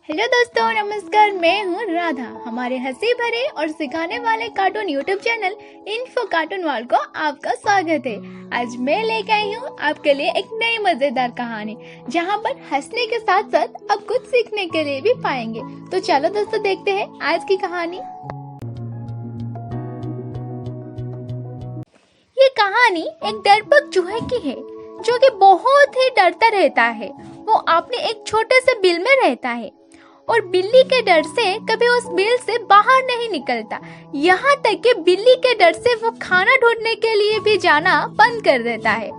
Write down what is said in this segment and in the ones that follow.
Hello दोस्तों, नमस्कार। मैं हूँ राधा। हमारे हंसी भरे और सिखाने वाले cartoon YouTube channel info cartoon world को आपका स्वागत है। आज मैं लेकर आई हूँ आपके लिए एक नई मजेदार कहानी, जहाँ पर हंसने के साथ साथ आप कुछ सीखने के लिए भी पाएंगे। तो चलो दोस्तों, देखते हैं आज की कहानी। ये कहानी एक डरपोक चूहे की है, जो कि बहुत ही डरता रहता है। वो अपने एक छोटे से बिल में रहता है और बिल्ली के डर से कभी उस बिल से बाहर नहीं निकलता। यहाँ तक कि बिल्ली के डर से वो खाना ढूंढने के लिए भी जाना बंद कर देता है।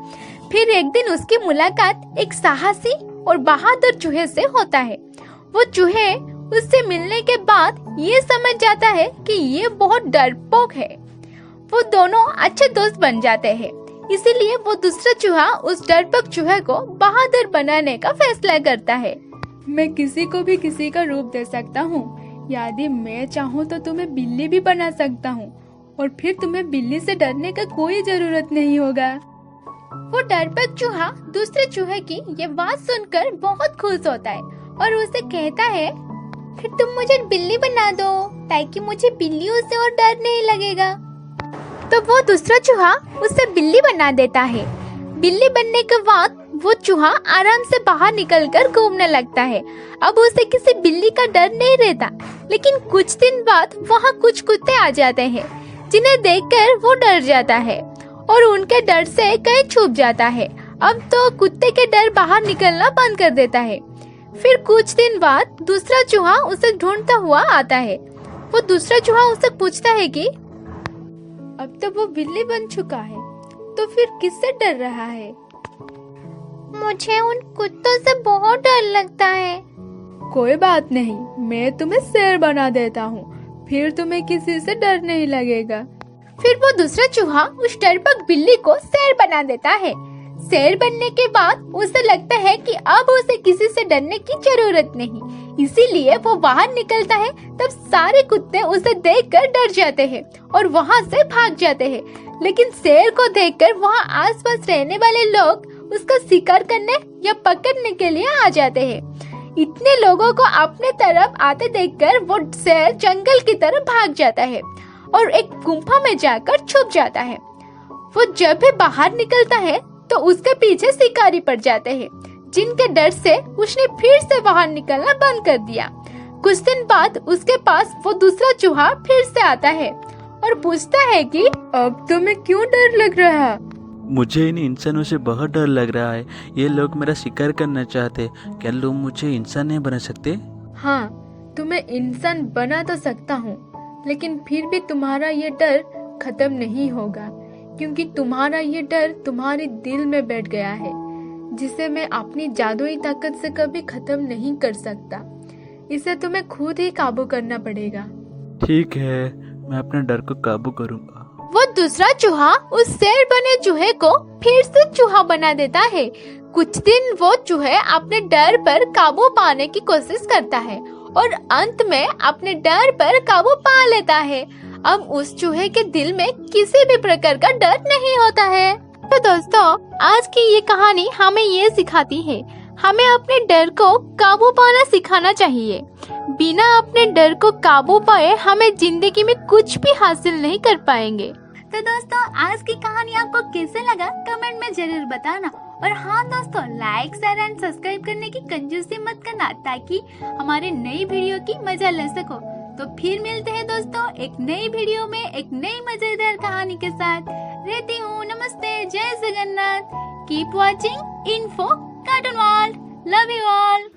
फिर एक दिन उसकी मुलाकात एक साहसी और बहादुर चूहे से होता है। वो चूहे उससे मिलने के बाद ये समझ जाता है कि ये बहुत डरपोक है। वो दोनों अच्छे दोस्त बन जाते हैं। इसीलिए वो दूसरा चूहा उस डरपोक चूहे को बहादुर बनाने का फैसला करता है। मैं किसी को भी किसी का रूप दे सकता हूँ। यदि मैं चाहूँ तो तुम्हें बिल्ली भी बना सकता हूँ और फिर तुम्हें बिल्ली से डरने का कोई जरूरत नहीं होगा। वो डरपोक चूहा दूसरे चूहे की ये बात सुनकर बहुत खुश होता है और उसे कहता है, फिर तुम मुझे बिल्ली बना दो ताकि मुझे बिल्लियों से और डर नहीं लगेगा। तो वो दूसरा चूहा उसे बिल्ली बना देता है। बिल्ली बनने के बाद वो चूहा आराम से बाहर निकलकर घूमने लगता है। अब उसे किसी बिल्ली का डर नहीं रहता। लेकिन कुछ दिन बाद वहाँ कुछ कुत्ते आ जाते हैं, जिन्हें देखकर वो डर जाता है और उनके डर से कहीं छुप जाता है। अब तो कुत्ते के डर बाहर निकलना बंद कर देता है। फिर कुछ दिन बाद दूसरा चूहा उसे ढूंढता हुआ आता है। वो दूसरा चूहा उसे पूछता है कि अब तो वो बिल्ली बन चुका है, तो फिर किससे डर रहा है? मुझे उन कुत्तों से बहुत डर लगता है। कोई बात नहीं, मैं तुम्हें शेर बना देता हूँ, फिर तुम्हें किसी से डर नहीं लगेगा। फिर वो दूसरा चूहा उस डरपोक बिल्ली को शेर बना देता है। शेर बनने के बाद उसे लगता है कि अब उसे किसी से डरने की जरूरत नहीं। इसीलिए वो बाहर निकलता है। तब सारे कुत्ते उसे देखकर डर जाते हैं और वहाँ से भाग जाते हैं। लेकिन शेर को देखकर वहाँ आसपास रहने वाले लोग उसका शिकार करने या पकड़ने के लिए आ जाते हैं। इतने लोगों को अपने तरफ आते देखकर वो शेर जंगल की तरफ भाग जाता है और एक गुफा में जाकर छुप जाता है। वो जब भी बाहर निकलता है तो उसके पीछे शिकारी पड़ जाते हैं, जिनके डर से उसने फिर से बाहर निकलना बंद कर दिया। कुछ दिन बाद उसके पास वो दूसरा चूहा फिर से आता है और पूछता है कि अब तुम्हें क्यों डर लग रहा? मुझे इन इंसानों से बहुत डर लग रहा है। ये लोग मेरा शिकार करना चाहते। क्या लोग मुझे इंसान नहीं बना सकते? हाँ, तुम्हें इंसान बना तो सकता हूँ, लेकिन फिर भी तुम्हारा ये डर खत्म नहीं होगा, क्योंकि तुम्हारा ये डर तुम्हारे दिल में बैठ गया है, जिसे मैं अपनी जादुई ताकत से कभी खत्म नहीं कर सकता। इसे तुम्हें खुद ही काबू करना पड़ेगा। ठीक है, मैं अपने डर को काबू करूँगा। वो दूसरा चूहा उस शेर बने चूहे को फिर से चूहा बना देता है। कुछ दिन वो चूहे अपने डर पर काबू पाने की कोशिश करता है और अंत में अपने डर पर काबू पा लेता है। अब उस चूहे के दिल में किसी भी प्रकार का डर नहीं होता है। तो दोस्तों, आज की ये कहानी हमें ये सिखाती है, हमें अपने डर को काबू पाना सिखाना चाहिए। बिना अपने डर को काबू पाए हमें जिंदगी में कुछ भी हासिल नहीं कर पाएंगे। तो दोस्तों, आज की कहानी आपको कैसे लगा कमेंट में जरूर बताना। और हाँ दोस्तों, लाइक, शेयर एंड सब्सक्राइब करने की कंजूसी मत करना, ताकि हमारे नई वीडियो की मजा ले सको। तो फिर मिलते हैं दोस्तों एक नई वीडियो में एक नई मजेदार कहानी के साथ। रहती हूँ, नमस्ते, जय Jagannath. Keep watching info cartoon world. Love you all.